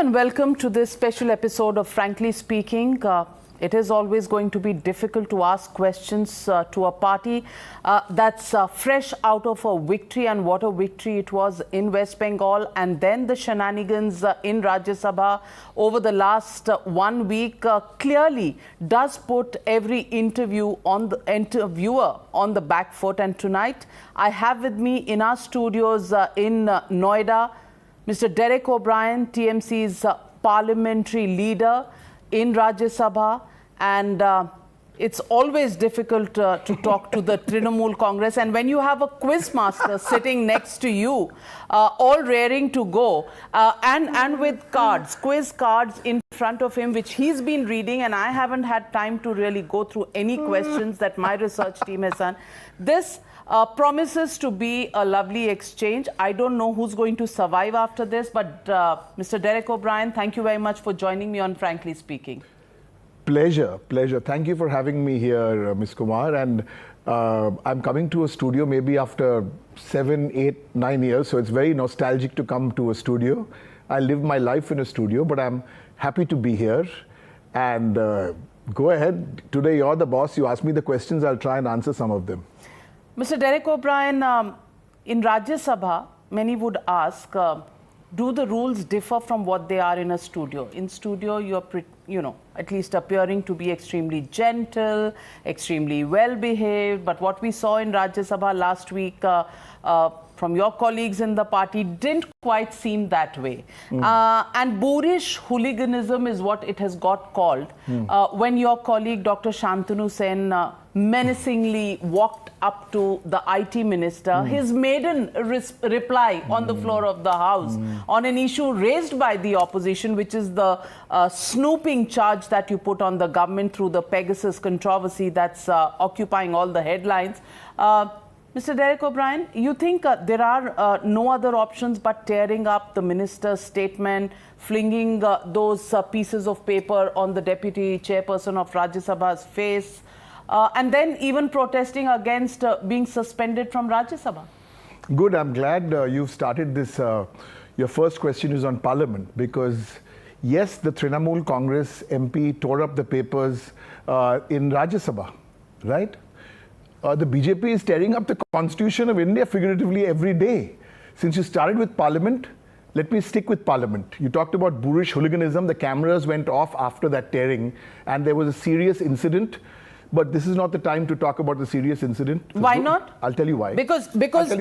and welcome to this special episode of Frankly Speaking. It is always going to be difficult to ask questions to a party that's fresh out of a victory, and what a victory it was in West Bengal, and then the shenanigans in Rajya Sabha over the last 1 week clearly does put every interviewer on the back foot. And tonight I have with me in our studios in Noida Mr. Derek O'Brien, TMC's parliamentary leader in Rajya Sabha, and it's always difficult to talk to the Trinamool Congress, and when you have a quiz master sitting next to you, all raring to go, and with quiz cards in front of him, which he's been reading, and I haven't had time to really go through any questions that my research team has done. This promises to be a lovely exchange. I don't know who's going to survive after this, but Mr. Derek O'Brien, thank you very much for joining me on Frankly Speaking. Pleasure. Thank you for having me here, Ms. Kumar. And I'm coming to a studio maybe after 7, 8, 9 years, so it's very nostalgic to come to a studio. I live my life in a studio, but I'm happy to be here. And go ahead. Today you're the boss. You ask me the questions, I'll try and answer some of them. Mr. Derek O'Brien, in Rajya Sabha, many would ask, do the rules differ from what they are in a studio? In studio, you're, at least appearing to be extremely gentle, extremely well-behaved. But what we saw in Rajya Sabha last week from your colleagues in the party didn't quite seem that way. And boorish hooliganism is what it has got called when your colleague Dr. Shantanu Sen menacingly walked up to the IT minister, his maiden reply on the floor of the House on an issue raised by the opposition, which is the snooping charge that you put on the government through the Pegasus controversy that's occupying all the headlines. Mr. Derek O'Brien, you think there are no other options but tearing up the minister's statement, flinging those pieces of paper on the deputy chairperson of Rajya Sabha's face, and then even protesting against being suspended from Rajya Sabha? Good. I'm glad you've started this. Your first question is on Parliament, because yes, the Trinamool Congress MP tore up the papers in Rajya Sabha, right? The BJP is tearing up the Constitution of India figuratively every day. Since you started with Parliament, let me stick with Parliament. You talked about boorish hooliganism. The cameras went off after that tearing, and there was a serious incident. But this is not the time to talk about the serious incident. Why not? I'll tell you why. Because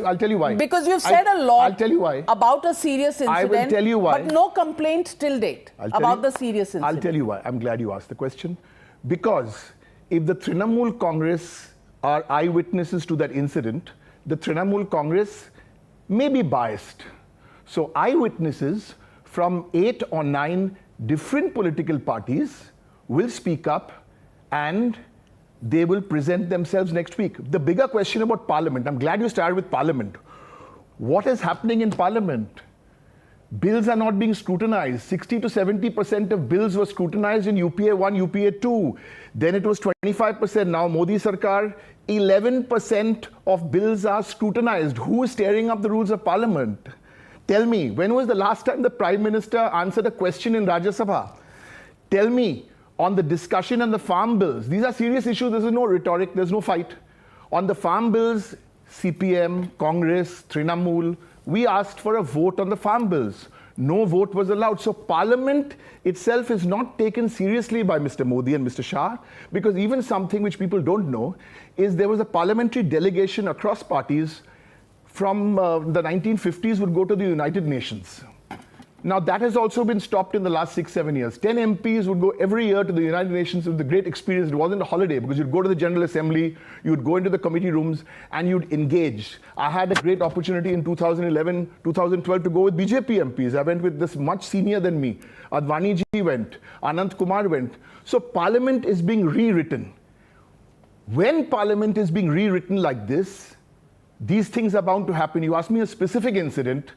I'll tell you why. Because you've said a lot. I'll tell you why. About a serious incident. I will tell you why. But no complaint till date about the serious incident. I'll tell you why. I'm glad you asked the question. Because if the Trinamool Congress are eyewitnesses to that incident, the Trinamool Congress may be biased. So eyewitnesses from 8 or 9 different political parties will speak up, and they will present themselves next week. The bigger question about Parliament, I'm glad you started with Parliament. What is happening in Parliament? Bills are not being scrutinized. 60 to 70% of bills were scrutinized in UPA 1, UPA 2. Then it was 25%. Now Modi Sarkar, 11% of bills are scrutinized. Who is tearing up the rules of Parliament? Tell me, when was the last time the Prime Minister answered a question in Rajya Sabha? Tell me, on the discussion on the farm bills, these are serious issues, there's no rhetoric, there's no fight. On the farm bills, CPM, Congress, Trinamool, we asked for a vote on the farm bills. No vote was allowed. So Parliament itself is not taken seriously by Mr. Modi and Mr. Shah, because even something which people don't know is there was a parliamentary delegation across parties from the 1950s would go to the United Nations. Now that has also been stopped in the last 6, 7 years. 10 MPs would go every year to the United Nations with the great experience. It wasn't a holiday, because you'd go to the General Assembly, you'd go into the committee rooms, and you'd engage. I had a great opportunity in 2011, 2012 to go with BJP MPs. I went with this much senior than me. Advani ji went, Anand Kumar went. So Parliament is being rewritten. When Parliament is being rewritten like this, these things are bound to happen. You asked me a specific incident.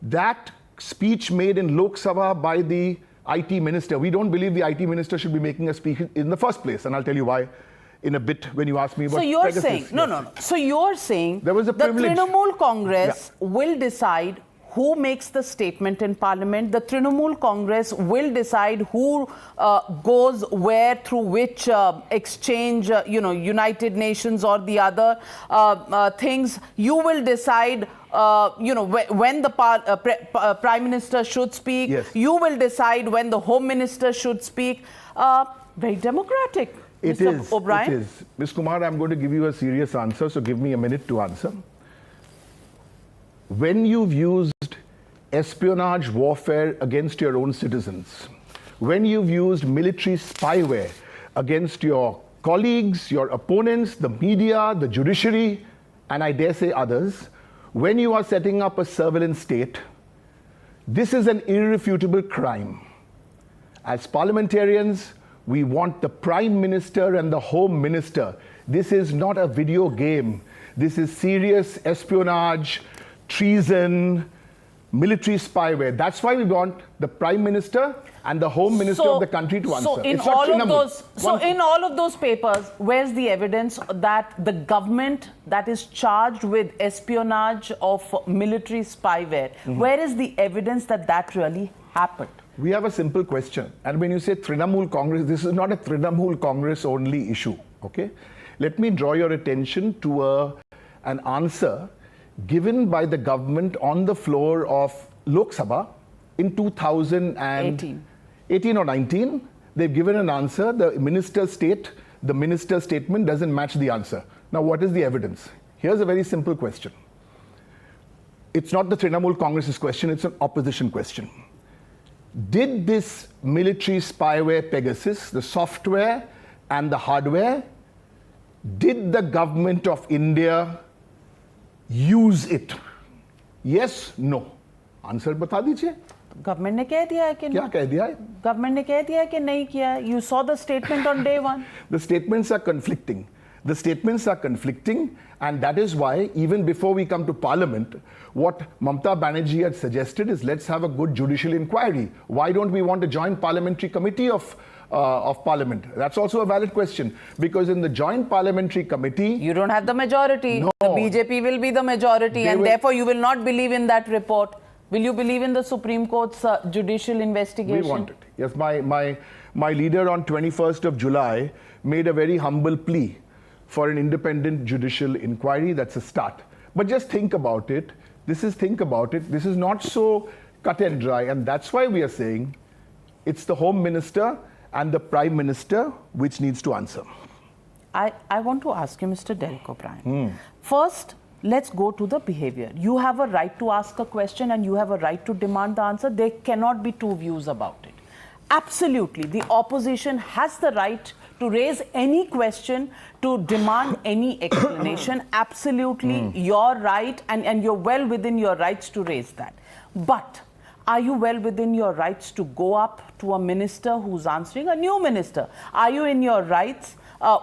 That speech made in Lok Sabha by the IT minister. We don't believe the IT minister should be making a speech in the first place, and I'll tell you why in a bit when you ask me about Pegasus. Saying, no. So you're saying there was a privilege. The Trinamool Congress will decide who makes the statement in Parliament. The Trinamool Congress will decide who goes where through which exchange, United Nations or the other things. You will decide when the Prime Minister should speak. Yes. You will decide when the Home Minister should speak. Very democratic, Mr. O'Brien. It is. Ms. Kumar, I'm going to give you a serious answer, so give me a minute to answer. When you've used espionage warfare against your own citizens, when you've used military spyware against your colleagues, your opponents, the media, the judiciary, and I dare say others, when you are setting up a surveillance state, this is an irrefutable crime. As parliamentarians, we want the Prime Minister and the Home Minister. This is not a video game. This is serious espionage, treason, military spyware. That's why we want the Prime Minister and the Home Minister of the country to answer. So in all of those papers, where's the evidence that the government that is charged with espionage of military spyware, where is the evidence that that really happened? We have a simple question. And when you say Trinamool Congress, this is not a Trinamool Congress only issue. Okay? Let me draw your attention to an answer given by the government on the floor of Lok Sabha in 2018 or 19. They've given an answer. The minister's statement doesn't match the answer. Now, what is the evidence? Here's a very simple question. It's not the Trinamool Congress's question, it's an opposition question. Did this military spyware Pegasus, the software and the hardware, did the government of India use it? Yes, no. Answer बता दीजिए. Government ने कह दिया है कि क्या कह दिया है? Government ने कह दिया है कि नहीं किया. You saw the statement on day one. The statements are conflicting. The statements are conflicting, and that is why, even before we come to Parliament, what Mamata Banerjee had suggested is let's have a good judicial inquiry. Why don't we want a joint parliamentary committee of Parliament? That's also a valid question, because in the joint parliamentary committee, you don't have the majority. No. The BJP will be the majority, and therefore you will not believe in that report. Will you believe in the Supreme Court's judicial investigation? We want it. Yes, my leader on 21st of July made a very humble plea for an independent judicial inquiry. That's a start. But just think about it. This is not so cut and dry, and that's why we are saying it's the Home Minister and the Prime Minister which needs to answer. I want to ask you, Mr. Derek O'Brien. First, let's go to the behavior. You have a right to ask a question and you have a right to demand the answer. There cannot be two views about it. Absolutely, the opposition has the right to raise any question, to demand any explanation. Absolutely, your right, and you're well within your rights to raise that. But are you well within your rights to go up to a minister who's answering, a new minister? Are you in your rights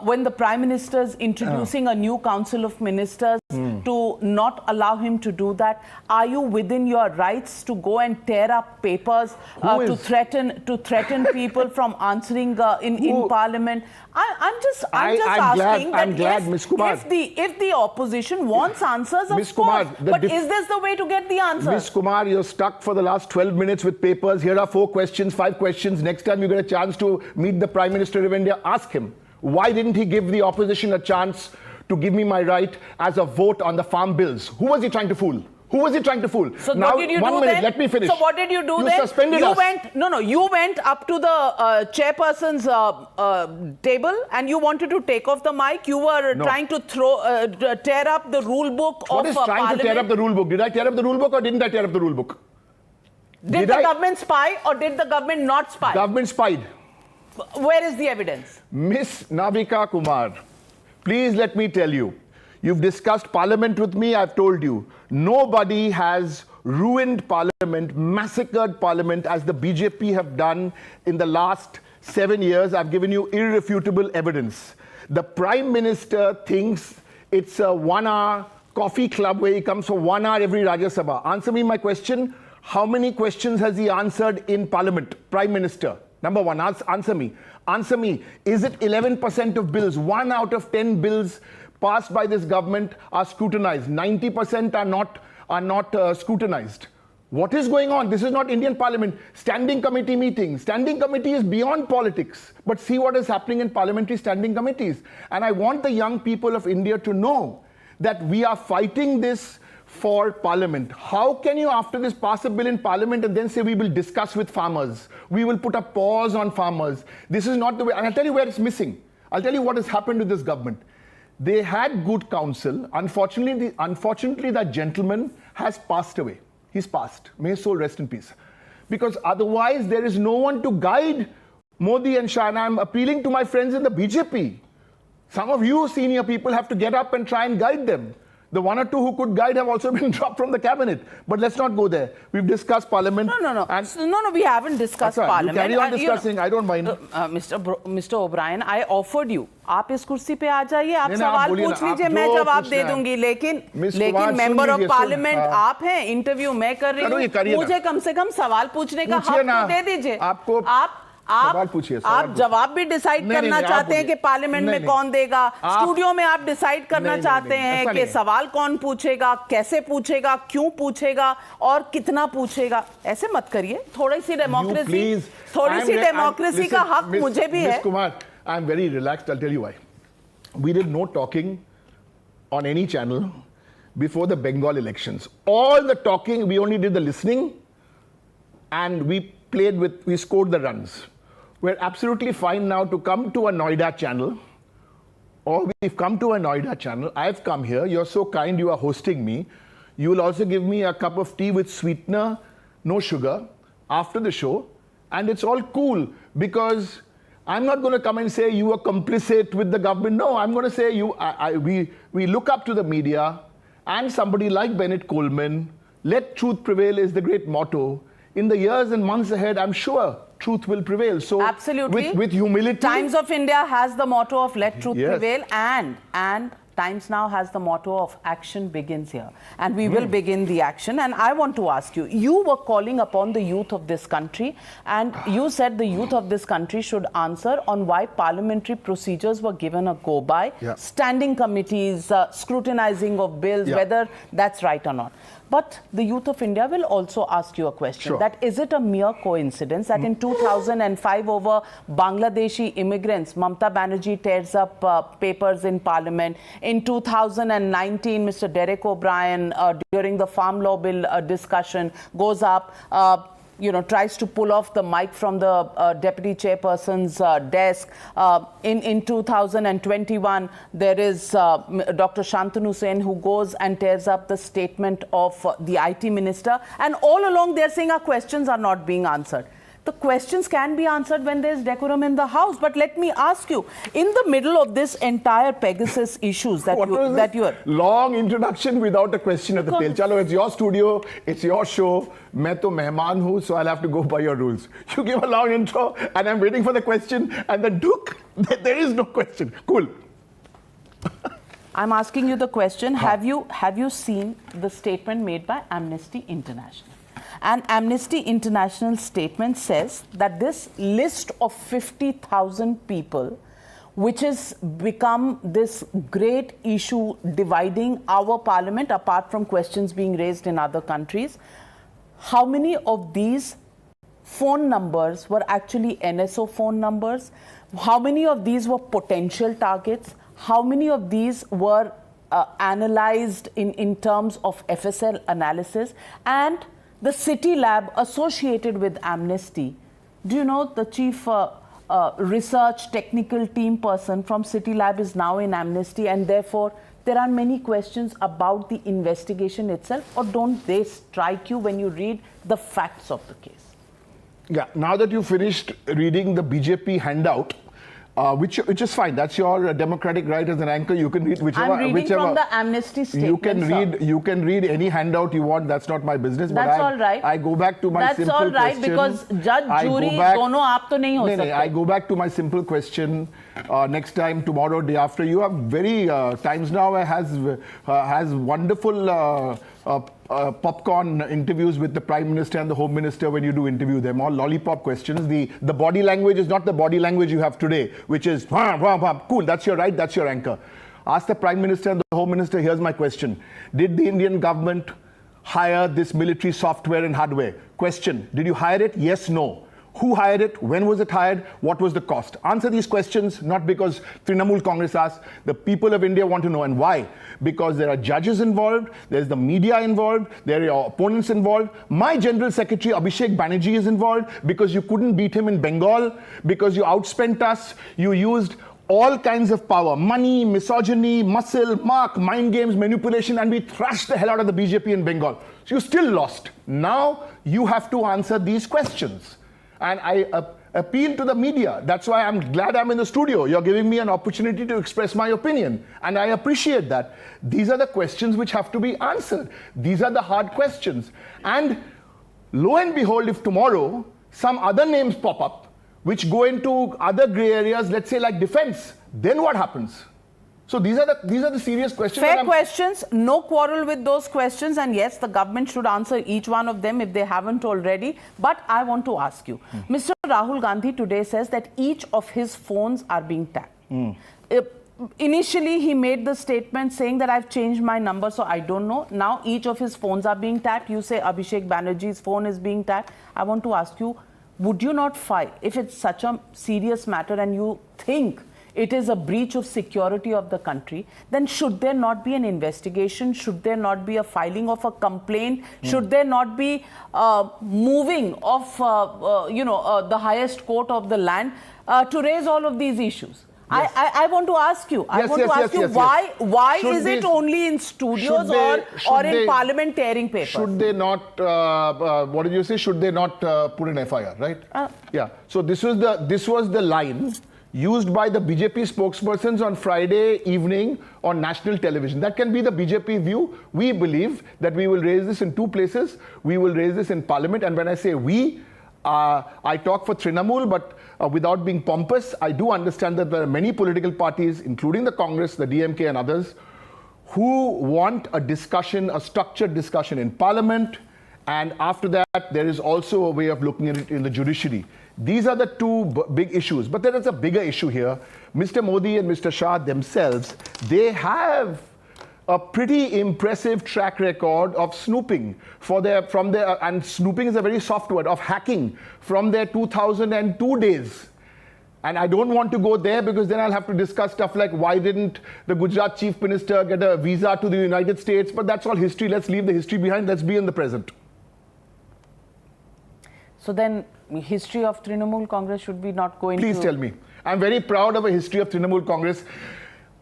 when the Prime Minister is introducing a new Council of Ministers to not allow him to do that? Are you within your rights to go and tear up papers to threaten people from answering in Parliament? I'm just asking Ms. Kumar, if the opposition wants answers, Ms. Kumar, but is this the way to get the answers? Ms. Kumar, you're stuck for the last 12 minutes with papers. Here are 4 questions, 5 questions. Next time you get a chance to meet the Prime Minister of India, ask him. Why didn't he give the opposition a chance to give me my right as a vote on the farm bills? Who was he trying to fool? Who was he trying to fool? So now, what did you 1 do minute, then? let me finish. So what did you do then? You suspended us. You went up to the chairperson's table and you wanted to take off the mic. You were trying to tear up the rule book What of is trying Parliament? to tear up the rule book? Did I tear up the rule book or didn't I tear up the rule book? Did the government spy or did the government not spy? Government spied. Where is the evidence? Miss Navika Kumar, please let me tell you. You've discussed Parliament with me, I've told you. Nobody has ruined Parliament, massacred Parliament as the BJP have done in the last 7 years. I've given you irrefutable evidence. The Prime Minister thinks it's a 1-hour coffee club where he comes for 1 hour every Rajya Sabha. Answer me my question. How many questions has he answered in Parliament, Prime Minister? Number one, answer me. Answer me. Is it 11% of bills, 1 out of 10 bills passed by this government are scrutinized? 90% are not scrutinized. What is going on? This is not Indian Parliament. Standing committee meeting. Standing committee is beyond politics. But see what is happening in parliamentary standing committees. And I want the young people of India to know that we are fighting this for Parliament. How can you, after this, pass a bill in Parliament and then say we will discuss with farmers? We will put a pause on farmers. This is not the way. And I'll tell you where it's missing. I'll tell you what has happened with this government. They had good counsel. Unfortunately, that gentleman has passed away. He's passed. May his soul rest in peace. Because otherwise, there is no one to guide Modi and Shah. And I'm appealing to my friends in the BJP. Some of you senior people have to get up and try and guide them. The one or two who could guide have also been dropped from the cabinet. But let's not go there. We've discussed Parliament. No, we haven't discussed Parliament. You carry on discussing. I don't mind. Mr. O'Brien, I offered you. आप इस कुर्सी पे आ जाइए, आप सवाल पूछ लीजिए, मैं जवाब दे दूंगी. लेकिन मेंबर ऑफ पार्लियामेंट आप हैं, इंटरव्यू मैं कर रही हूँ, मुझे कम से कम सवाल पूछने का हक तो दे दीजिए. आप जवाब भी डिसाइड करना चाहते हैं कि पार्लियामेंट में कौन देगा, स्टूडियो में आप डिसाइड करना चाहते हैं कि सवाल कौन पूछेगा, कैसे पूछेगा, क्यों पूछेगा और कितना पूछेगा. ऐसे मत करिए. थोड़ी सी डेमोक्रेसी का हक मुझे भी है. Kumar, I'm very relaxed. I'll tell you why. We did no talking on any channel before the Bengal elections. All the talking, we only did the listening, and we scored the runs. We're absolutely fine now to come to a Noida channel, or we've come to a Noida channel. I've come here. You're so kind. You are hosting me. You will also give me a cup of tea with sweetener, no sugar, after the show, and it's all cool because I'm not going to come and say you were complicit with the government. No, I'm going to say we look up to the media and somebody like Bennett Coleman. Let truth prevail is the great motto. In the years and months ahead, I'm sure truth will prevail. So absolutely, with humility. Times of India has the motto of let truth prevail, and Times Now has the motto of action begins here. And we will begin the action. And I want to ask you, you were calling upon the youth of this country, and you said the youth of this country should answer on why parliamentary procedures were given a go-by, standing committees, scrutinizing of bills, whether that's right or not. But the youth of India will also ask you a question. That is it a mere coincidence that in 2005 over Bangladeshi immigrants, Mamata Banerjee tears up papers in Parliament. In 2019, Mr. Derek O'Brien, during the Farm Law Bill discussion, goes up, tries to pull off the mic from the deputy chairperson's desk. In 2021, there is Dr. Shantanu Sen who goes and tears up the statement of the IT minister. And all along, they're saying our questions are not being answered. The questions can be answered when there's decorum in the House. But let me ask you, in the middle of this entire Pegasus issues that you are... Long introduction without a question at the tail. Chalo, it's your studio, it's your show. Main to mehman hu, so I'll have to go by your rules. You give a long intro, and I'm waiting for the question, and then there is no question. Cool. I'm asking you the question, have you seen the statement made by Amnesty International? And Amnesty International statement says that this list of 50,000 people, which has become this great issue dividing our parliament apart from questions being raised in other countries, how many of these phone numbers were actually NSO phone numbers? How many of these were potential targets? How many of these were analyzed in terms of FSL analysis? And the City Lab associated with Amnesty, do you know the chief research technical team person from City Lab is now in Amnesty, and therefore there are many questions about the investigation itself, or don't they strike you when you read the facts of the case? Yeah, now that you finished reading the BJP handout, which is fine. That's your democratic right as an anchor. You can read whichever. I'm reading from the Amnesty statement. You can read any handout you want. That's not my business. That's all right. I go back to my simple question. That's all right, because judge, jury, dono aap to nahi ho sakte. I go back to my simple question. Next time, tomorrow, day after, you have very Times Now has wonderful popcorn interviews with the Prime Minister and the Home Minister when you do interview them. All lollipop questions. The body language is not the body language you have today, which is cool, that's your right, that's your anchor. Ask the Prime Minister and the Home Minister, here's my question. Did the Indian government hire this military software and hardware. Question, did you hire it? Yes, no. Who hired it? When was it hired? What was the cost? Answer these questions, not because Trinamool Congress asked. The people of India want to know. And why? Because there are judges involved, there's the media involved, there are your opponents involved. My General Secretary Abhishek Banerjee is involved because you couldn't beat him in Bengal, because you outspent us, you used all kinds of power, money, misogyny, muscle, mark, mind games, manipulation, and we thrashed the hell out of the BJP in Bengal. So you still lost. Now you have to answer these questions. And I appeal to the media. That's why I'm glad I'm in the studio. You're giving me an opportunity to express my opinion. And I appreciate that. These are the questions which have to be answered. These are the hard questions. And lo and behold, if tomorrow some other names pop up, which go into other gray areas, let's say like defense, then what happens? So these are the serious questions. Fair questions, no quarrel with those questions, and yes, the government should answer each one of them if they haven't already. But I want to ask you, Mr. Rahul Gandhi today says that each of his phones are being tapped. Initially, he made the statement saying that I've changed my number, so I don't know. Now each of his phones are being tapped. You say Abhishek Banerjee's phone is being tapped. I want to ask you, would you not fight, if it's such a serious matter and you think it is a breach of security of the country, then should there not be an investigation? Should there not be a filing of a complaint? Should there not be moving of the highest court of the land to raise all of these issues? Yes. I want to ask you. Why is it only in studios or in Parliament tearing papers? Should they not? What did you say? Should they not put an FIR? Right? Yeah. So this was the line used by the BJP spokespersons on Friday evening on national television. That can be the BJP view. We believe that we will raise this in two places. We will raise this in Parliament. And when I say we, I talk for Trinamool, but without being pompous, I do understand that there are many political parties, including the Congress, the DMK and others, who want a discussion, a structured discussion in Parliament. And after that, there is also a way of looking at it in the judiciary. These are the two big issues. But there is a bigger issue here. Mr. Modi and Mr. Shah themselves, they have a pretty impressive track record of snooping and snooping is a very soft word, of hacking from their 2002 days. And I don't want to go there because then I'll have to discuss stuff like why didn't the Gujarat Chief Minister get a visa to the United States? But that's all history. Let's leave the history behind. Let's be in the present. So then, history of Trinamool Congress should be not going to... Please tell me. I'm very proud of a history of Trinamool Congress.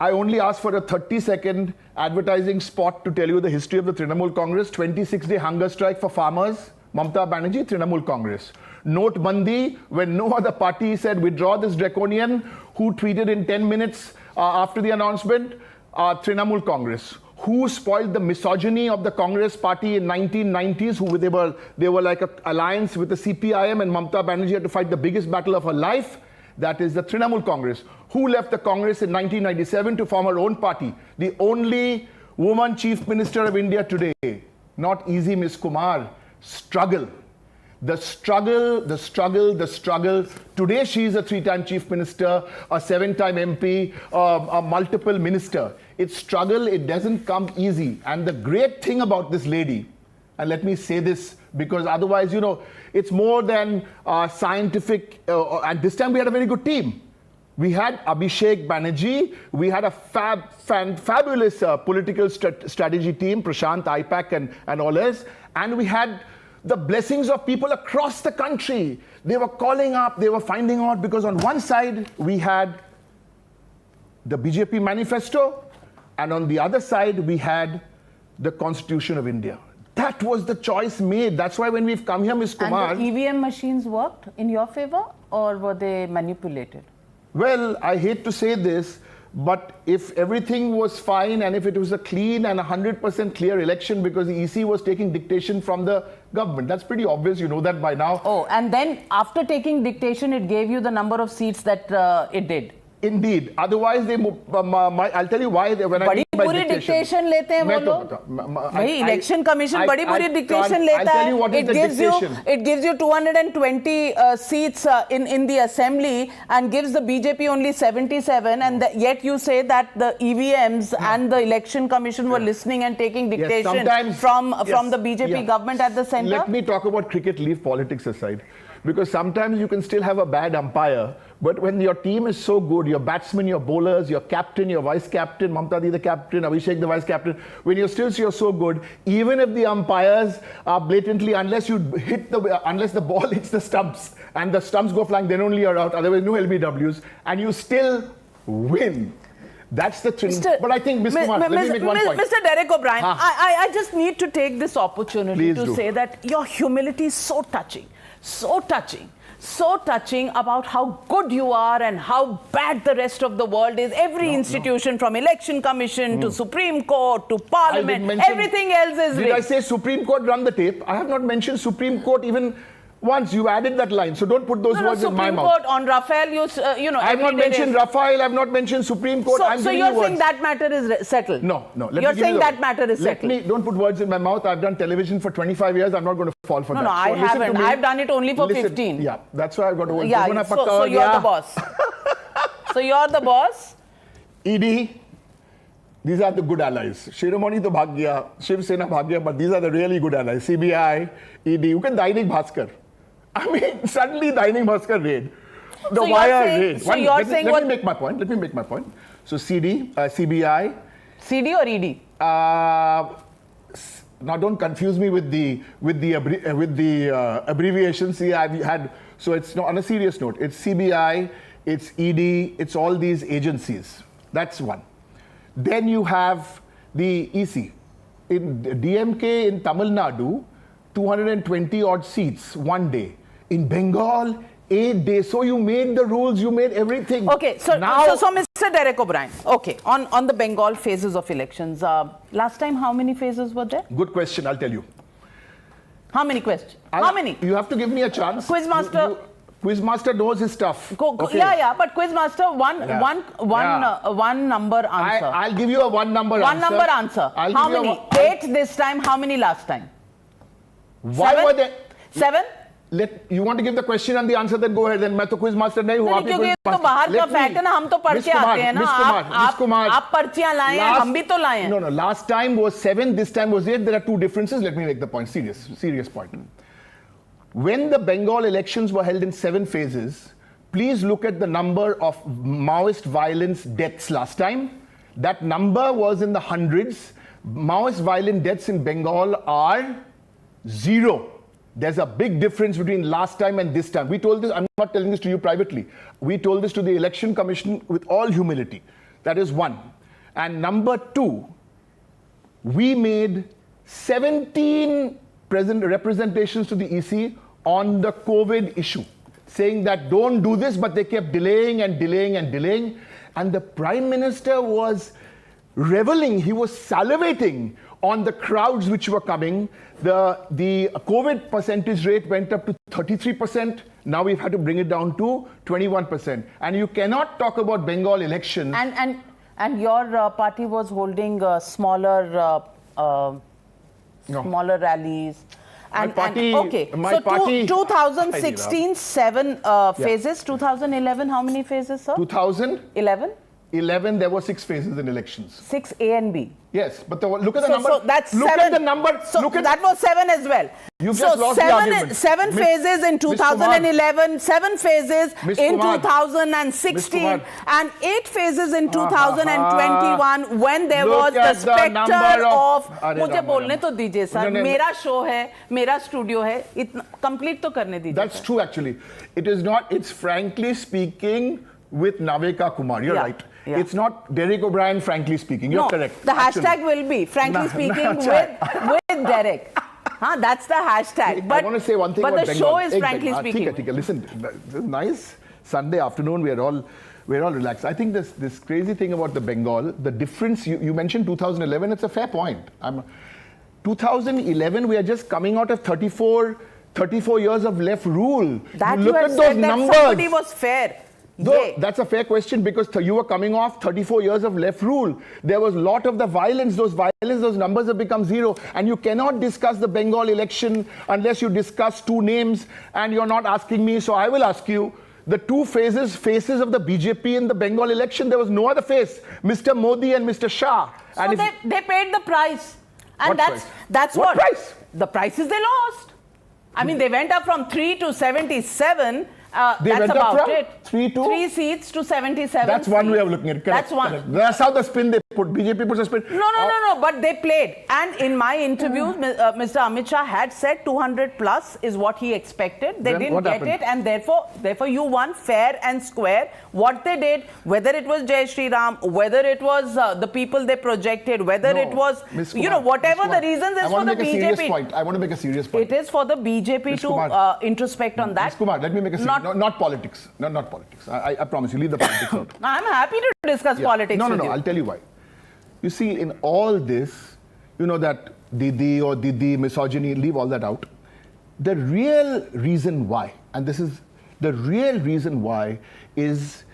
I only asked for a 30-second advertising spot to tell you the history of the Trinamool Congress. 26-day hunger strike for farmers. Mamata Banerjee, Trinamool Congress. Note Bandi, when no other party said withdraw this draconian, who tweeted in 10 minutes after the announcement, Trinamool Congress. Who spoiled the misogyny of the Congress party in 1990s, who they were like an alliance with the CPIM, and Mamata Banerjee had to fight the biggest battle of her life. That is the Trinamool Congress. Who left the Congress in 1997 to form her own party? The only woman Chief Minister of India today. Not easy, Ms. Kumar. Struggle. The struggle, the struggle, the struggle. Today she is a 3-time Chief Minister, a 7-time MP, a multiple minister. It's struggle, it doesn't come easy. And the great thing about this lady, and let me say this because otherwise, it's more than scientific. And this time we had a very good team. We had Abhishek Banerjee, we had a fabulous political strategy team, Prashant, IPAC and all else, and we had the blessings of people across the country. They were calling up, they were finding out, because on one side we had the BJP manifesto, and on the other side we had the Constitution of India. That was the choice made. That's why when we've come here, Ms. Kumar... And the EVM machines worked in your favor, or were they manipulated? Well, I hate to say this, but if everything was fine and if it was a clean and 100% clear election because the EC was taking dictation from the government, that's pretty obvious, you know that by now. Oh, and then after taking dictation, it gave you the number of seats that it did. Indeed. Otherwise, they. I'll tell you why. When I mean by dictation लेते हैं वो लोग. भाई election commission बड़ी बुरी dictation लेता है. It gives you 220 seats in the assembly and gives the BJP only 77, and yet you say that the EVMs and the election commission were listening and taking dictation from the BJP government at the center. Let me talk about cricket. Leave politics aside, because sometimes you can still have a bad umpire. But when your team is so good, your batsmen, your bowlers, your captain, your vice captain, Mamta Di the captain, Abhishek the vice captain, when you're so good, even if the umpires are blatantly, unless the ball hits the stumps and the stumps go flying, then only you're out. Otherwise, no LBWs, and you still win. That's the thing. But I think, Mr. Kumar, let me make one point. Mr. Derek O'Brien, I just need to take this opportunity to say that your humility is so touching. So touching about how good you are and how bad the rest of the world is. Every institution from election commission to Supreme Court to Parliament, everything else is rigged. Did I say Supreme Court? Run the tape. I have not mentioned Supreme Court even once. You added that line, so don't put those words in my mouth. Supreme Court on Rafale, I have not mentioned Rafale. I have not mentioned Supreme Court. So you're saying that matter is settled? No. You're saying that matter is settled? Don't put words in my mouth. I've done television for 25 years. I'm not going to fall for that. No, I haven't. I've done it only for 15. Yeah, that's why I've got to. Yeah, so you're the boss. So you're the boss? ED, these are the good allies. Shiromani to Bhagya, Shiv Sena Bhagya, but these are the really good allies. CBI, ED, you can Dainik Bhaskar. I mean, suddenly Dainik Bhaskar raid. The wire raid. So you're saying let me make my point. So CD, CBI. CD or ED? Now don't confuse me with the abbreviations. See, I've had, so it's not, on a serious note, it's CBI, it's ED, it's all these agencies. That's one. Then you have the EC. In DMK in Tamil Nadu, 220 odd seats one day. In Bengal, 8 days. So you made the rules, you made everything. Okay, so Mr. Derek O'Brien, okay, on the Bengal phases of elections, last time how many phases were there? Good question, I'll tell you. How many questions? How many? You have to give me a chance. Quizmaster. Quizmaster knows his stuff. Okay. Yeah, but Quizmaster, one number answer. I'll give you a one number answer. One number answer. How many? 8 this time, how many last time? Why were there? 7? You want to give the question and the answer, then go ahead. Then मैं तो quiz master नहीं हूँ. क्योंकि ये तो बाहर का fact है ना, हम तो पढ़ के आते हैं ना. आप पर्चियां लाए हैं, हम भी तो लाए हैं. No. Last time was 7. This time was 8. There are two differences. Let me make the point. Serious point. When the Bengal elections were held in 7 phases, please look at the number of Maoist violence deaths last time. That number was in the hundreds. Maoist violent deaths in Bengal are 0. There's a big difference between last time and this time. We told this, I'm not telling this to you privately. We told this to the Election Commission with all humility. That is one. And number 2, we made 17 representations to the EC on the COVID issue, saying that don't do this, but they kept delaying. And the Prime Minister was reveling, he was salivating on the crowds which were coming. The COVID percentage rate went up to 33%. Now we've had to bring it down to 21%. And you cannot talk about Bengal elections. And your party was holding smaller rallies. And, my party, 2016, 7 phases. 2011, how many phases, sir? 2011? 11, there were 6 phases in elections. 6 A and B. Yes, but look at the number. So that's look 7. At the number. So that was 7 as well. You've just lost the argument. 7 phases in 2011, 7 phases in 2016, and 8 phases in 2021 when there was the spectre of. मुझे बोलने तो दीजिए sir. मेरा show है, मेरा studio है. Complete तो करने दीजिए. That's true actually. It is not. It's frankly speaking with Navika Kumar. You're right. Yeah. It's not Derek O'Brien, frankly speaking. You're correct. The hashtag will be, frankly speaking, with Derek. That's the hashtag. But I want to say one thing about the show is frankly speaking. Listen, this is nice Sunday afternoon. We're all relaxed. I think this crazy thing about the Bengal, the difference, you mentioned 2011, it's a fair point. 2011, we are just coming out of 34 years of left rule. That you have said that somebody was fair. Though that's a fair question because you were coming off 34 years of left rule. There was a lot of the violence. Those numbers have become zero. And you cannot discuss the Bengal election unless you discuss two names. And you're not asking me, so I will ask you. The two faces of the BJP in the Bengal election, there was no other face. Mr. Modi and Mr. Shah. So and they paid the price. And what that's what price? The prices they lost. I mean, they went up from 3 to 77. That's about it. 3 seats to 77. That's one way of looking at it. Correct. That's one. Correct. That's how the spin they put. BJP puts a spin. No. But they played. And in my interviews, Mr. Amit Shah had said 200 plus is what he expected. They didn't get it, and therefore you won fair and square. What they did, whether it was Jai Shri Ram, whether it was the people they projected, whether it was whatever the reasons is for the BJP. I want to make a serious point. It is for the BJP to introspect on that. Ms. Kumar, let me make a serious not politics. Not politics. I promise you, leave the politics out. I'm happy to discuss politics with you. I'll tell you why. You see, in all this, you know that Didi, misogyny, leave all that out. The real reason why, and this is the real reason why, is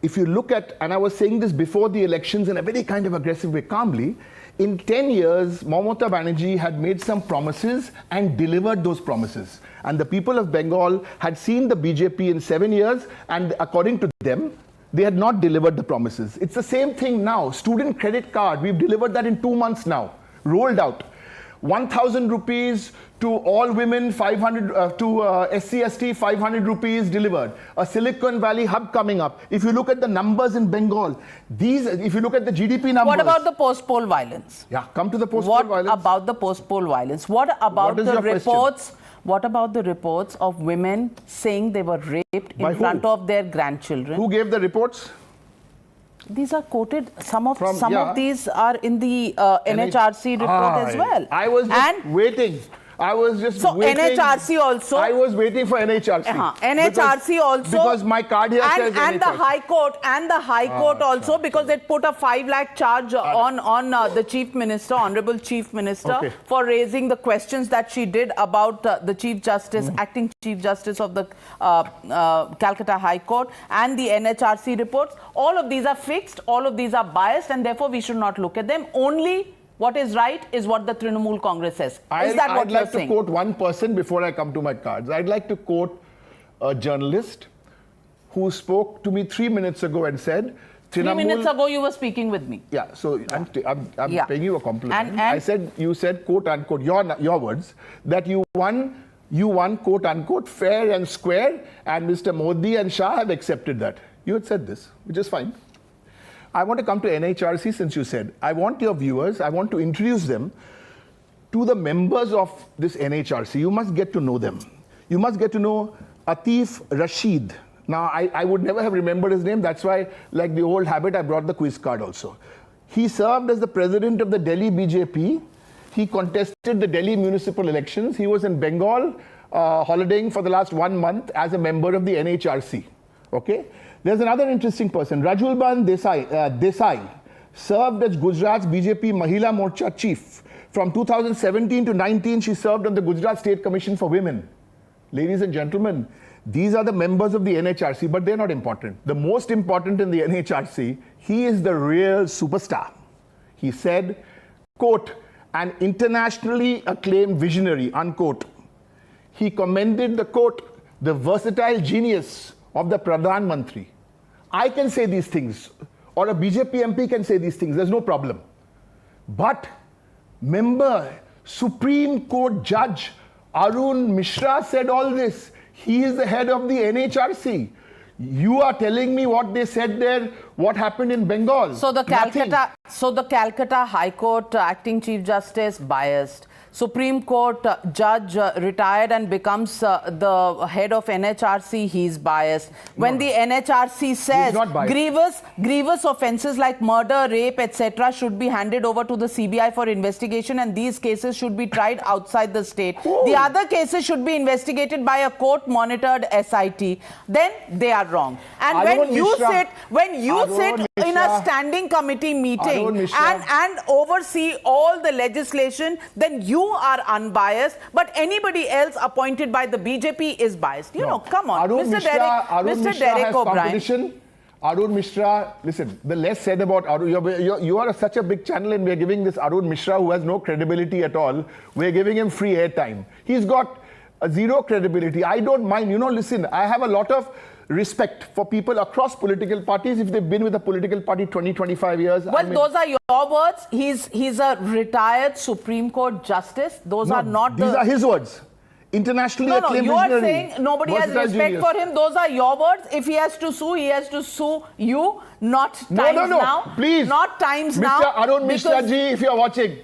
if you look at, and I was saying this before the elections in a very kind of aggressive way, calmly, in 10 years, Mamata Banerjee had made some promises and delivered those promises. And the people of Bengal had seen the BJP in 7 years, and according to them, they had not delivered the promises. It's the same thing now. Student credit card, we've delivered that in 2 months now, rolled out. 1,000 rupees to all women, 500 to SC/ST, 500 rupees delivered. A Silicon Valley hub coming up. If you look at the numbers in Bengal, if you look at the GDP numbers. What about the post-poll violence? Yeah, come to the post-poll violence. What about the post-poll violence? What about the reports? What about the reports of women saying they were raped in front of their grandchildren? Who gave the reports? These are quoted. Some of these are in the NHRC report as well. I was just waiting. NHRC also. I was waiting for NHRC. NHRC also. Because my card here says NHRC. And the High Court also, because they put a 5 lakh charge on the Chief Minister, Honorable Chief Minister, for raising the questions that she did about the Chief Justice, acting Chief Justice of the Calcutta High Court, and the NHRC reports. All of these are fixed, all of these are biased, and therefore we should not look at them. Only what is right is what the Trinamool Congress says. Is that what you're saying? I'd like to quote one person before I come to my cards. I'd like to quote a journalist who spoke to me 3 minutes ago and said, 3 minutes ago you were speaking with me. Yeah, so I'm paying you a compliment. You said, quote unquote, your words, that you won, quote unquote, fair and square, and Mr. Modi and Shah have accepted that. You had said this, which is fine. I want to come to NHRC since you said. I want your viewers, I want to introduce them to the members of this NHRC. You must get to know them. You must get to know Atif Rashid. Now, I would never have remembered his name. That's why, like the old habit, I brought the quiz card also. He served as the president of the Delhi BJP. He contested the Delhi municipal elections. He was in Bengal holidaying for the last 1 month as a member of the NHRC. Okay? There's another interesting person, Rajulban Desai, served as Gujarat's BJP Mahila Morcha chief. From 2017 to 19, she served on the Gujarat State Commission for Women. Ladies and gentlemen, these are the members of the NHRC, but they're not important. The most important in the NHRC, he is the real superstar. He said, quote, an internationally acclaimed visionary, unquote. He commended the, quote, the versatile genius of the Pradhan Mantri. I can say these things, or a BJP MP can say these things, there's no problem. But member, Supreme Court Judge Arun Mishra said all this. He is the head of the NHRC. You are telling me what they said there, what happened in Bengal. So the Calcutta High Court acting Chief Justice biased. Supreme Court judge retired and becomes the head of NHRC, he's biased. When the NHRC says grievous offences like murder, rape, etc. should be handed over to the CBI for investigation, and these cases should be tried outside the state. The other cases should be investigated by a court-monitored SIT. Then they are wrong. And when you sit in a standing committee meeting and oversee all the legislation, then you are unbiased, but anybody else appointed by the BJP is biased. You know, come on, Mr. Derek O'Brien. Arun Mishra, listen, the less said about Arun, you are such a big channel and we are giving this Arun Mishra, who has no credibility at all, we are giving him free airtime. He's got zero credibility. I don't mind. You know, listen, I have a lot of respect for people across political parties if they've been with a political party 20, 25 years. Well, those are your words. He's a retired Supreme Court justice. Those are not these are his words. Internationally acclaimed you are visionary, saying nobody has respect for him. Those are your words. If he has to sue you, not times now. Please. Not times now. Mr. Arun Mishra ji, if you are watching,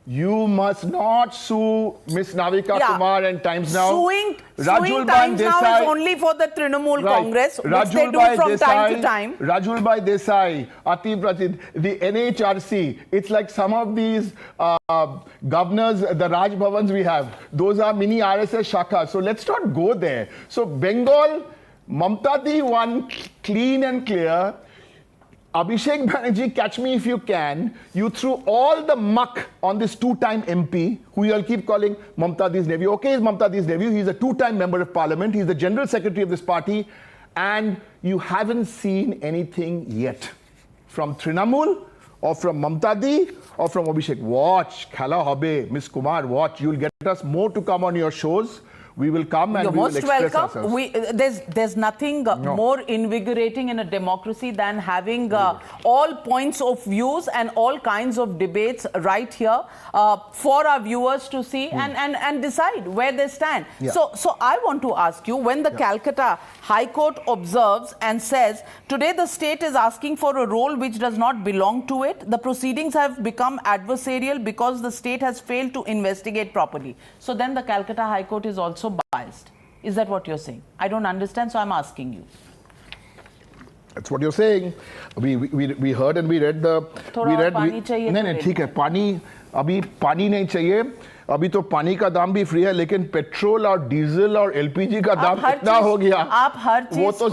you must not sue Miss Navika Kumar and Times Now. Suing Times Now is only for the Trinamool Congress, which they do from time to time. Rajul Bhai Desai, Atif Rachid, the NHRC. It's like some of these governors, the Raj Bhavans we have. Those are mini RSS Shaka. So let's not go there. So Bengal, Mamta Di won clean and clear. Abhishek Banerjee, catch me if you can. You threw all the muck on this two-time MP, who you all keep calling Mamta Di's nephew. Okay, he's Mamta Di's nephew. He's a two-time member of parliament. He's the general secretary of this party. And you haven't seen anything yet from Trinamool or from Mamta Di or from Abhishek. Watch, Khala Hobe, Miss Kumar, watch. You'll get us more to come on your shows. We will come and we will express ourselves. There's nothing more invigorating in a democracy than having all points of views and all kinds of debates right here for our viewers to see and decide where they stand. So I want to ask you, when the Calcutta High Court observes and says, today the state is asking for a role which does not belong to it, the proceedings have become adversarial because the state has failed to investigate properly. So then the Calcutta High Court is also biased. Is that what you're saying? I don't understand, so I'm asking you. That's what you're saying. We heard and we read the. नहीं ठीक है पानी अभी पानी नहीं चाहिए अभी तो पानी का दाम भी फ्री है लेकिन पेट्रोल और डीजल और एलपीजी का दाम इतना हो गया आप हर चीज वो तो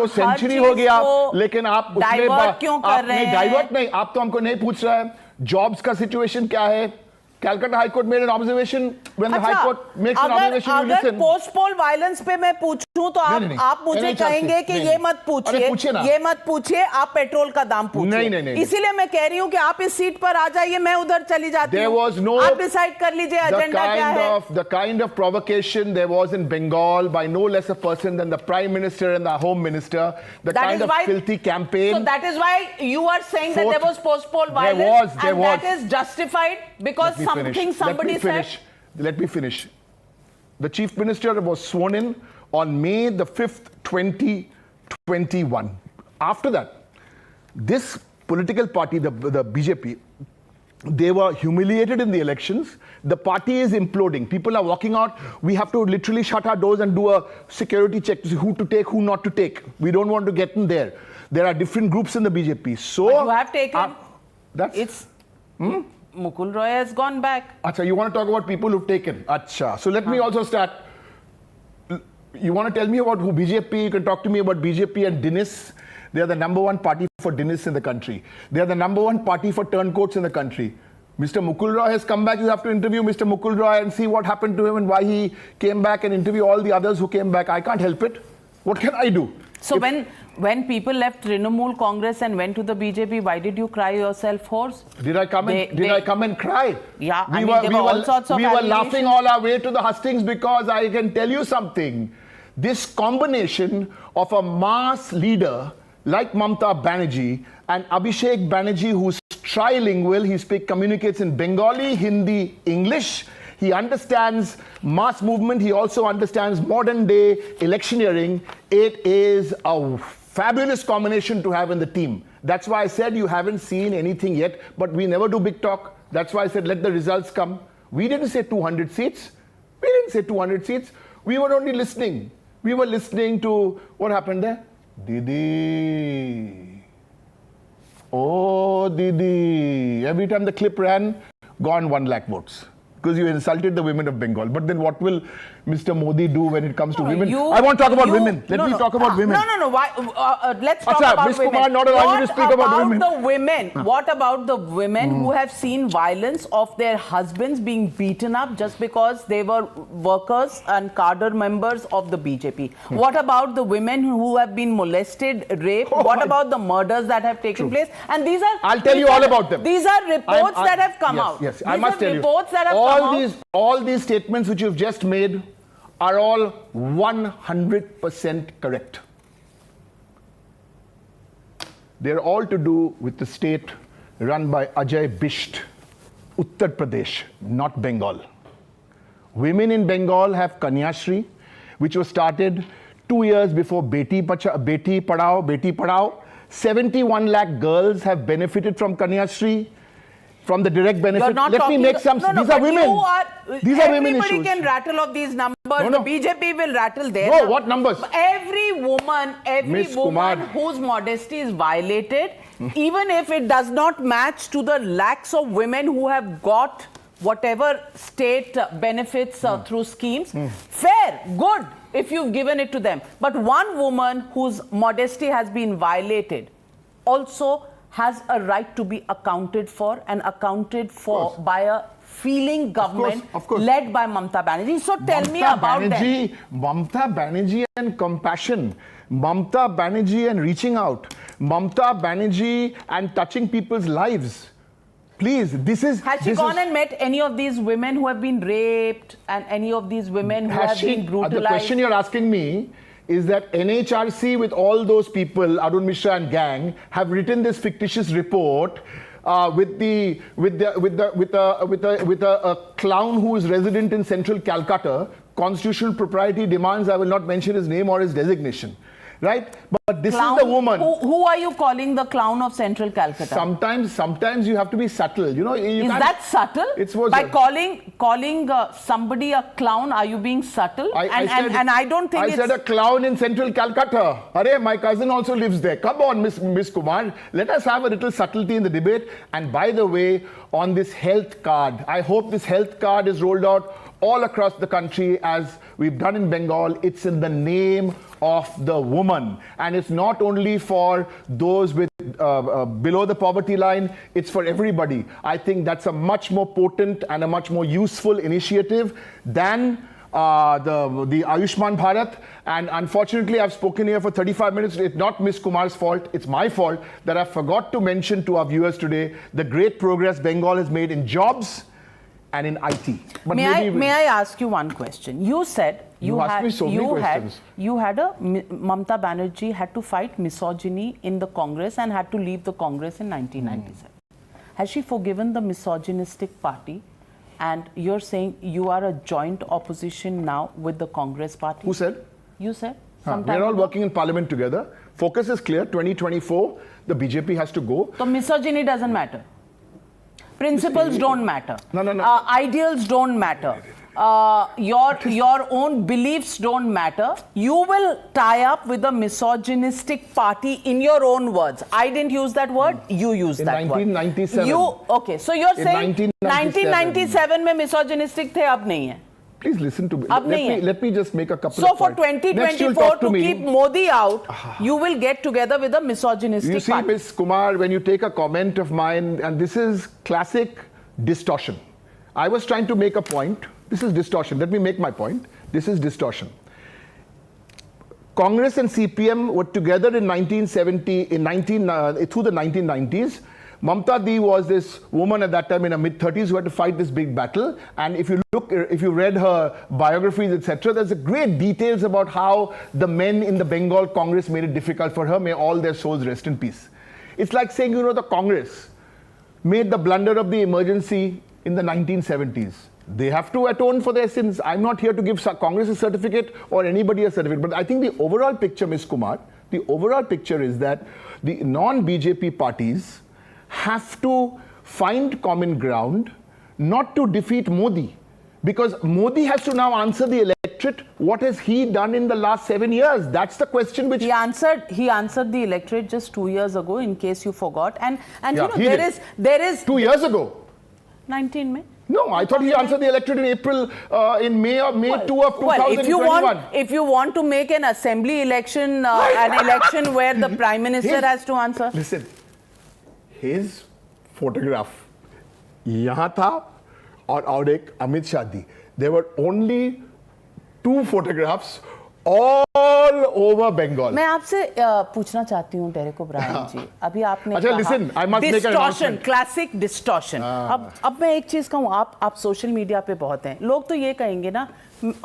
सेंचुरी हो गया लेकिन आप उसमें आपने डाइवर्ट नहीं आप तो हमको नहीं पूछ रहा है जॉब्स का सिचुएशन क्या है Calcutta High Court made an observation. When the High Court makes an observation, you listen. अगर पोस्ट पोल वायलेंस पे मैं पूछूं तो आप मुझे कहेंगे कि ये मत पूछिए आप पेट्रोल का दाम पूछिए इसीलिए मैं कह रही हूं कि आप इस सीट पर आ जाइए मैं उधर चली जाती हूं आप डिसाइड कर लीजिए एजेंडा क्या है the kind of provocation there was in Bengal by no less a person than the Prime Minister and the Home Minister, the kind of filthy campaign. So that is why you are saying that there was post poll violence and that is justified because somebody said. Let me finish. The Chief Minister was sworn in on May the 5th, 2021. After that, this political party, the BJP, they were humiliated in the elections. The party is imploding. People are walking out. We have to literally shut our doors and do a security check to see who to take, who not to take. We don't want to get in there. There are different groups in the BJP. So but you have taken. Mukul Roy has gone back. Acha, you want to talk about people who've taken? Acha. So let me also start. You want to tell me about who BJP? You can talk to me about BJP and Dinis. They are the #1 party for Dinis in the country. They are the #1 party for turncoats in the country. Mr. Mukul Roy has come back. You have to interview Mr. Mukul Roy and see what happened to him and why he came back and interview all the others who came back. I can't help it. What can I do? So when people left Trinamool Congress and went to the BJP, why did you cry yourself hoarse? Did I come and cry? Yeah, there were all sorts of we were laughing all our way to the hustings because I can tell you something. This combination of a mass leader like Mamta Banerjee and Abhishek Banerjee, who's trilingual, he communicates in Bengali, Hindi, English. He understands mass movement. He also understands modern day electioneering. It is a fabulous combination to have in the team. That's why I said you haven't seen anything yet, but we never do big talk. That's why I said let the results come. We didn't say 200 seats. We didn't say 200 seats. We were only listening. We were listening to what happened there. Didi. Oh, Didi. Every time the clip ran, gone 1 lakh votes. because you insulted the women of Bengal. But then what will Mr. Modi do when it comes to women? I want to talk about women. Let me talk about women. No. Why, let's talk about Ms. women. Kumar not allowing you to speak about women. What about the women who have seen violence of their husbands being beaten up just because they were workers and cadre members of the BJP? What about the women who have been molested, raped? What about the murders that have taken place? And these are... I'll tell you all about them. These are reports that have come out. Yes, I must tell you. That all these statements which you've just made are all 100% correct. They're all to do with the state run by Ajay Bisht, Uttar Pradesh, not Bengal. Women in Bengal have Kanyashri, which was started 2 years before Beti Padhao. 71 lakh girls have benefited from Kanyashri, from the direct benefit. Let me make some... These are women. These are women issues. Everybody can rattle off these numbers. The BJP will rattle their numbers. What numbers? Every woman whose modesty is violated, even if it does not match to the lakhs of women who have got whatever state benefits through schemes, fair, good, if you've given it to them. But one woman whose modesty has been violated also has a right to be accounted for by a feeling government led by Mamata Banerjee. So tell me about them. Mamata Banerjee and compassion. Mamata Banerjee and reaching out. Mamata Banerjee and touching people's lives. Please, Has she gone and met any of these women who have been raped and any of these women who have been brutalized? The question you're asking me is that NHRC with all those people, Arun Mishra and gang, have written this fictitious report with a clown who is resident in central Calcutta. Constitutional propriety demands I will not mention his name or his designation. Right? But this is the woman. Who are you calling the clown of Central Calcutta? Sometimes you have to be subtle. You know, is that subtle? By calling somebody a clown, are you being subtle? I don't think I said a clown in Central Calcutta. Arey, my cousin also lives there. Come on, Miss Kumar. Let us have a little subtlety in the debate. And by the way, on this health card, I hope this health card is rolled out all across the country as we've done in Bengal. It's in the name of the woman, and it's not only for those with below the poverty line, it's for everybody. I think that's a much more potent and a much more useful initiative than the Ayushman Bharat. And unfortunately, I've spoken here for 35 minutes. It's not Ms. Kumar's fault. It's my fault that I forgot to mention to our viewers today the great progress Bengal has made in jobs and in IT. But may I ask you one question? You said Mamata Banerjee had to fight misogyny in the Congress and had to leave the Congress in 1997. Has she forgiven the misogynistic party? And you're saying you are a joint opposition now with the Congress party? Who said? You said. We're all working in Parliament together. Focus is clear. 2024, the BJP has to go. So misogyny doesn't matter. Principles don't matter. No. Ideals don't matter. Your own beliefs don't matter. You will tie up with a misogynistic party in your own words. I didn't use that word. You used that word. In 1997. So you're saying 1997 में misogynistic थे, अब नहीं है. Please listen to me. Let me just make a couple of points. So for 2024 to keep Modi out, you will get together with a misogynistic party. You see, Ms. Kumar, when you take a comment of mine, and this is classic distortion. I was trying to make a point. This is distortion. Let me make my point. This is distortion. Congress and CPM were together in 1970, through the 1990s. Mamata Di was this woman at that time in her mid-30s who had to fight this big battle. And if you read her biographies, etc., there's a great details about how the men in the Bengal Congress made it difficult for her. May all their souls rest in peace. It's like saying, the Congress made the blunder of the emergency in the 1970s. They have to atone for their sins. I'm not here to give Congress a certificate or anybody a certificate. But I think the overall picture, Ms. Kumar, the overall picture is that the non-BJP parties have to find common ground, not to defeat Modi. Because Modi has to now answer the electorate. What has he done in the last 7 years? That's the question which... He answered the electorate just 2 years ago, in case you forgot. And there is... 2 years ago? 19 May. No, I thought he answered the electorate in April, in May 2 of 2021. Well, if you want to make an assembly election, an election where the Prime Minister has to answer. Listen, his photograph, यहाँ था और एक अमित शाह दी. There were only 2 photographs all over Bengal. मैं आपसे पूछना चाहती हूँ Derek O'Brien जी, अभी आपने अच्छा, listen, I must make an announcement. Classic distortion. अब मैं एक चीज कहूँ, आप सोशल मीडिया पे बहुत हैं, लोग तो ये कहेंगे ना,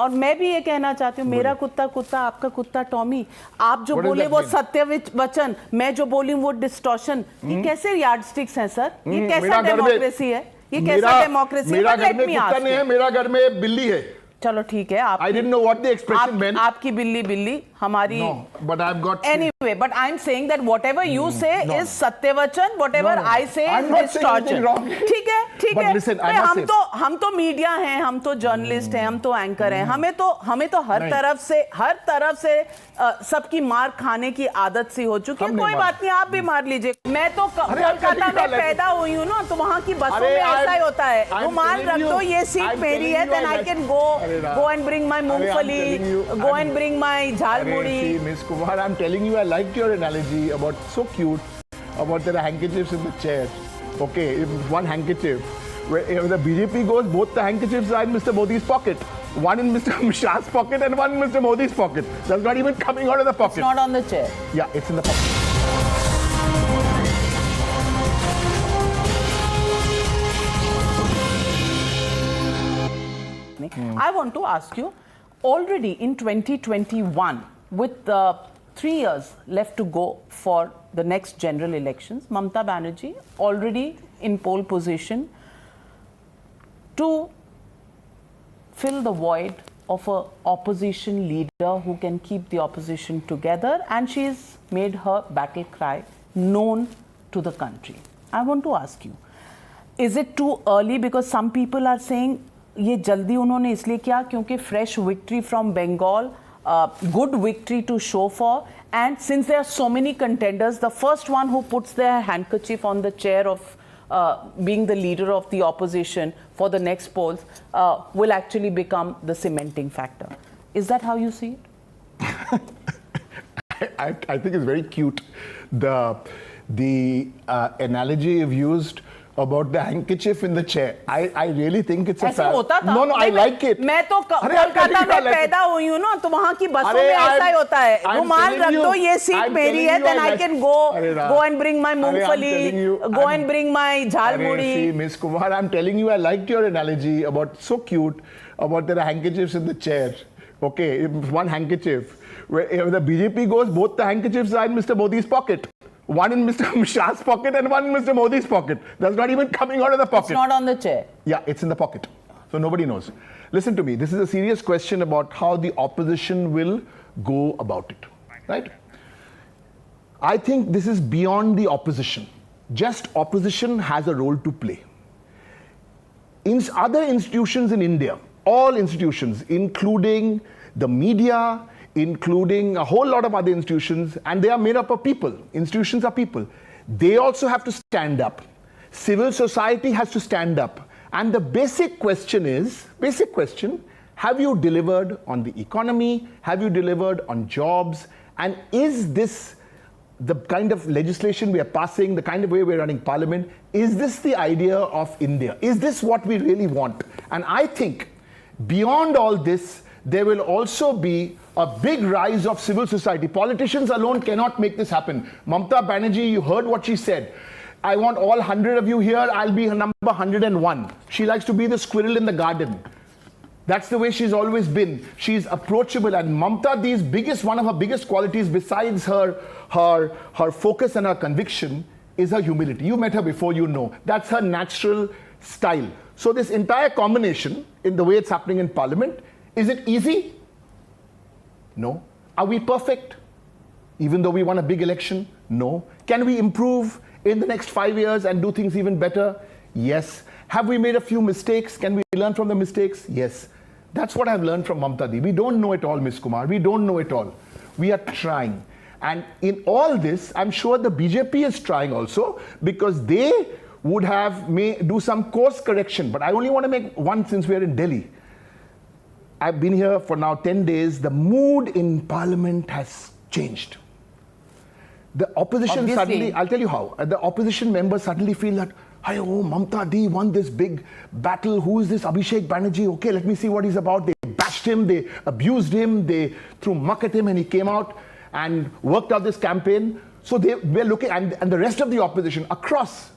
और मैं भी ये कहना चाहती हूँ, मेरा कुत्ता कुत्ता, आपका कुत्ता टॉमी, आप जो बोले वो सत्य वचन, मैं जो बोली वो डिस्टॉर्शन. ये कैसे यार्डस्टिक्स हैं सर? ये कैसा डेमोक्रेसी है? ये कैसा डेमोक्रेसी है? मेरा घर में कुत्ता नहीं है, मेरा घर में बिल्ली है. चलो ठीक है, I didn't know what the expression meant. आपकी बिल्ली हमारी. No, but I've got. Anyway, but I'm saying that whatever you say is Satyavachan, whatever I say is distortion. ठीक है. But listen, I must say. हम तो media हैं, हम तो जर्नलिस्ट हैं, हम तो एंकर हैं, हमें तो हर तरफ से सबकी मार खाने की आदत सी हो चुकी है. कोई बात नहीं, आप भी मार लीजिए. मैं तो कोलकाता में पैदा हुई हूँ ना, तो वहाँ की बसों में ऐसा ही होता है. रुमाल रख दो, ये सीट मेरी है, then I can go and bring my मूंगफली, go and bring my jhalmuri. Miss Kumar, I'm telling you, I liked your analogy about so cute about the handkerchiefs in the chair. Okay, one handkerchief. Where the BJP goes, both the handkerchiefs are in Mr. Modi's pocket. One in Mr. Shah's pocket and one in Mr. Modi's pocket. That's not even coming out of the pocket. It's not on the chair. Yeah, it's in the pocket. I want to ask you, already in 2021, with 3 years left to go for the next general elections, Mamata Banerjee already in pole position to fill the void of an opposition leader who can keep the opposition together, and she's made her battle cry known to the country. I want to ask you, is it too early? Because some people are saying ये जल्दी उन्होंने इसलिए किया क्योंकि fresh victory from Bengal, good victory to show for, and since there are so many contenders, the first one who puts their handkerchief on the chair of being the leader of the opposition for the next polls will actually become the cementing factor. Is that how you see it? I think it's very cute. The analogy you've used about the handkerchief in the chair. I really think it's a fact. No, I like it. मैं तो कोलकाता में पैदा हुई हूँ ना, तो वहाँ की बसों में ऐसा ही होता है. रुमाल रख दो, ये सीट मेरी है, then I can go and bring my मूंगफली, go and bring my jhalmuri. See, Miss Kumar, I'm telling you, I liked your analogy about so cute about the handkerchiefs in the chair. Okay, one handkerchief. Where the BJP goes, both the handkerchiefs are in Mr. Modi's pocket. One in Mr. Shah's pocket and one in Mr. Modi's pocket. That's not even coming out of the pocket. It's not on the chair. Yeah, it's in the pocket. So nobody knows. Listen to me. This is a serious question about how the opposition will go about it. Right? I think this is beyond the opposition. Just opposition has a role to play. In other institutions in India, all institutions, including the media, including a whole lot of other institutions, and they are made up of people. Institutions are people. They also have to stand up. Civil society has to stand up. And the basic question is, have you delivered on the economy? Have you delivered on jobs? And is this the kind of legislation we are passing, the kind of way we're running parliament? Is this the idea of India? Is this what we really want? And I think beyond all this, there will also be a big rise of civil society. Politicians alone cannot make this happen. Mamata Banerjee, you heard what she said. I want all 100 of you here. I'll be her number 101. She likes to be the squirrel in the garden. That's the way she's always been. She's approachable. And Mamata, one of her biggest qualities, besides her focus and her conviction, is her humility. You met her before, you know. That's her natural style. So this entire combination, in the way it's happening in Parliament, is it easy? No. Are we perfect? Even though we won a big election? No. Can we improve in the next 5 years and do things even better? Yes. Have we made a few mistakes? Can we learn from the mistakes? Yes. That's what I've learned from Mamata Di. We don't know it all, Miss Kumar. We don't know it all. We are trying. And in all this, I'm sure the BJP is trying also, because they would have do some course correction. But I only want to make one since we are in Delhi. I've been here for now 10 days. The mood in Parliament has changed. The opposition suddenly, I'll tell you how, the opposition members suddenly feel that, hey, oh, Mamta D won this big battle. Who is this Abhishek Banerjee? Okay, let me see what he's about. They bashed him, they abused him, they threw muck at him, and he came out and worked out this campaign. So they were looking, and the rest of the opposition across,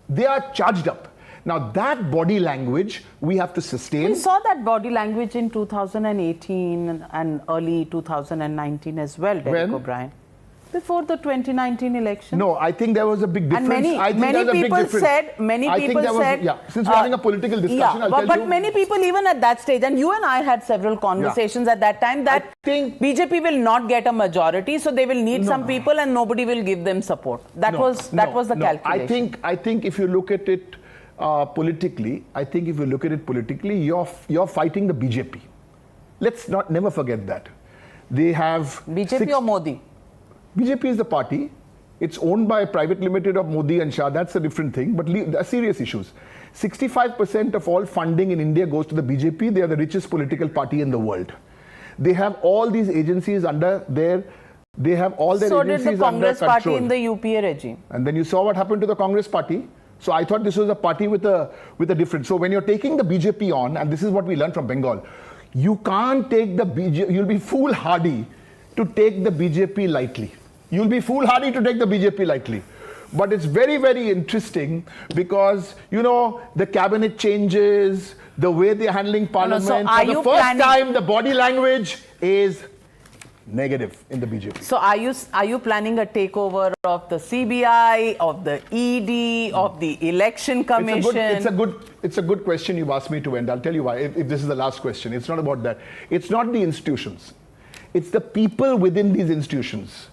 they are charged up. Now that body language we have to sustain. We saw that body language in 2018 and early 2019 as well, Derek O'Brien. Before the 2019 election. No, I think there was a big difference. And many people said, yeah, since we're having a political discussion, I'll tell you. But many people, even at that stage, and you and I had several conversations at that time, that BJP will not get a majority, so they will need some people and nobody will give them support. That was the calculation. I think if you look at it politically, you're fighting the BJP. Let's never forget that. They have BJP or Modi? BJP is the party. It's owned by a private limited of Modi and Shah. That's a different thing, but there are serious issues. 65% of all funding in India goes to the BJP. They are the richest political party in the world. They have all these agencies under their, agencies under control. So did the Congress party in the UPA regime. And then you saw what happened to the Congress party. So I thought this was a party with a difference. So when you're taking the BJP on, and this is what we learned from Bengal, you can't take the BJP, you'll be foolhardy to take the BJP lightly. You'll be foolhardy to take the BJP lightly. But it's very, very interesting because, you know, the cabinet changes, the way they're handling Parliament. So for the first time, the body language is negative in the BJP. So are you planning a takeover of the CBI, of the ED, of the Election Commission? It's a good question you've asked me to end. I'll tell you why, if this is the last question. It's not about that. It's not the institutions. It's the people within these institutions.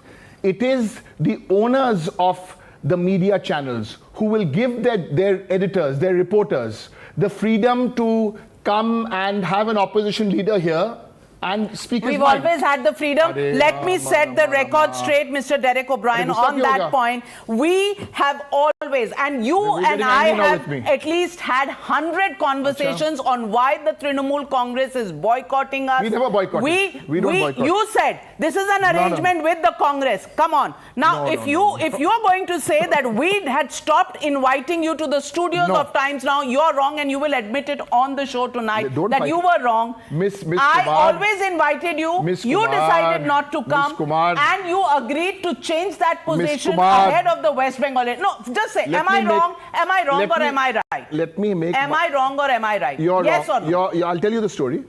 It is the owners of the media channels who will give their editors, their reporters, the freedom to come and have an opposition leader here and speak his mind. We've always had the freedom. Let me set the record straight, Mr. Derek O'Brien, on that point. We have always, and you and I have at least had 100 conversations on why the Trinamool Congress is boycotting us. We never boycott. We don't boycott. You said this is an arrangement with the Congress. Come on. Now, if you are going to say that we had stopped inviting you to the studios of Times Now, you're wrong, and you will admit it on the show tonight that you were wrong. Miss I Kumar, always invited you. You decided not to come, and you agreed to change that position ahead of the West Bengal. No, just say, am I wrong? Am I wrong or am I right? Let me make. Am I wrong or am I right? You're yes wrong. or no? I'll tell you the story.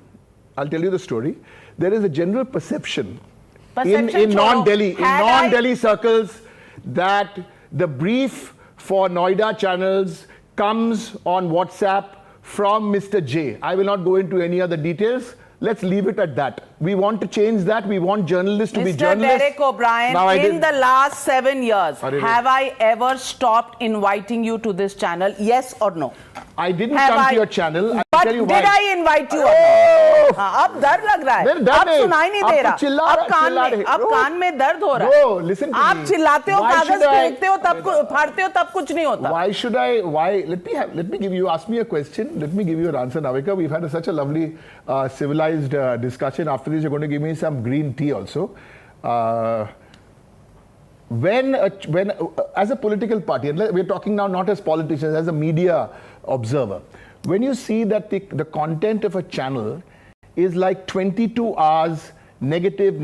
There is a general perception in non-Delhi circles that the brief for Noida channels comes on WhatsApp from Mr. J. I will not go into any other details. Let's leave it at that. We want to change that. We want journalists to be journalists. Mr. Derek O'Brien, in the last 7 years, have I ever stopped inviting you to this channel? Yes or no? I didn't come to your channel. But did I invite you? अब डर लग रहा है. अब सुनाई नहीं दे रहा. अब कान में दर्द हो रहा है. Listen to आप चिल्लाते हो, कागज फेंकते हो, तब फाड़ते हो, तब कुछ नहीं होता. Why should I? Why? Let me give you. Ask me a question. Let me give you an answer, Navika. We've had such a lovely, civilized discussion. After this, you're going to give me some green tea also. When as a political party, and we're talking now not as politicians, as a media observer, when you see that the content of a channel is like 22 hours negative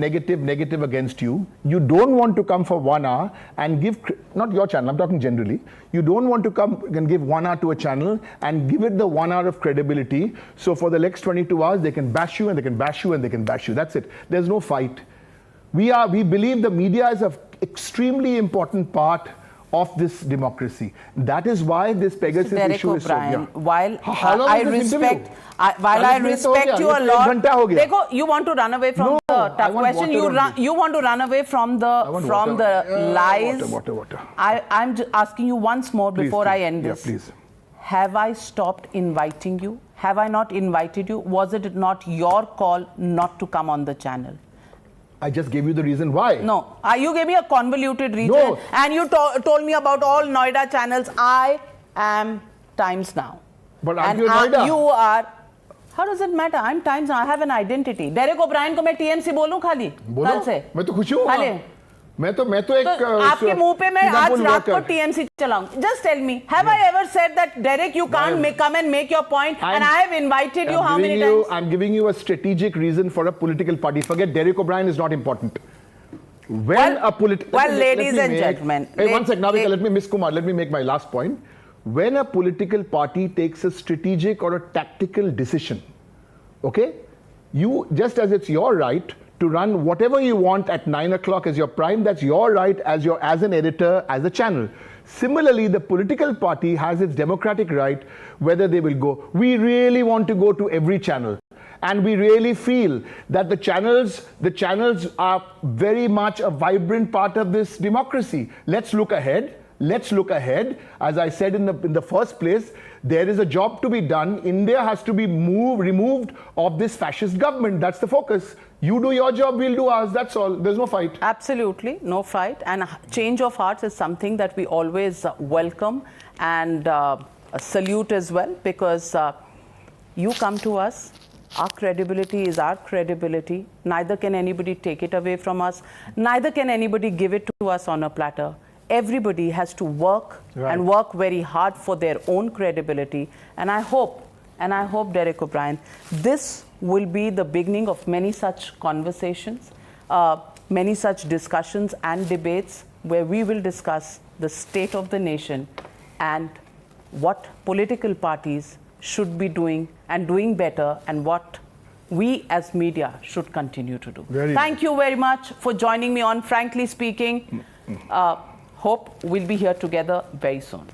against you, you don't want to come for 1 hour and give, not your channel, I'm talking generally, you don't want to come and give 1 hour to a channel and give it the 1 hour of credibility. So for the next 22 hours, they can bash you and they can bash you and they can bash you. That's it. There's no fight. We believe the media is an extremely important part of this democracy. That is why this Pegasus issue is so... While I respect you a lot, Dekho, you want to run away from the tough question. You want to run away from the lies. Water. I'm asking you once more before I end this. Please. Have I stopped inviting you? Have I not invited you? Was it not your call not to come on the channel? I just gave you the reason why. No, you gave me a convoluted reason, and you told me about all Noida channels. I am Times Now. But aren't you Noida? You are. How does it matter? I'm Times Now. I have an identity. Derek O'Brien को मैं TMC बोलूं खाली कल से. मैं तो खुश हूँ. खाली. मैं तो एक आपके मुंह पे मैं आज रात को TMC चलाऊं. Just tell me, have I ever said that Derek, you can't come and make your point, and I have invited you how many times? I'm giving you a strategic reason for a political party. Forget Derek O'Brien is not important. Ladies and gentlemen. Hey, one sec, Navika, let me, Miss Kumar, let me make my last point. When a political party takes a strategic or a tactical decision, okay, you, just as it's your right to run whatever you want at 9 o'clock as your prime, that's your right as an editor, as a channel. Similarly, the political party has its democratic right whether they will go. We really want to go to every channel. And we really feel that the channels are very much a vibrant part of this democracy. Let's look ahead. Let's look ahead. As I said in the first place, there is a job to be done. India has to be removed of this fascist government. That's the focus. You do your job, we'll do ours. That's all. There's no fight. Absolutely, no fight. And a change of hearts is something that we always welcome and salute as well, because you come to us. Our credibility is our credibility. Neither can anybody take it away from us. Neither can anybody give it to us on a platter. Everybody has to work and work very hard for their own credibility. And I hope, Derek O'Brien, this will be the beginning of many such conversations, many such discussions and debates where we will discuss the state of the nation and what political parties should be doing and doing better, and what we as media should continue to do. Thank you very much for joining me on Frankly Speaking. Hope we'll be here together very soon.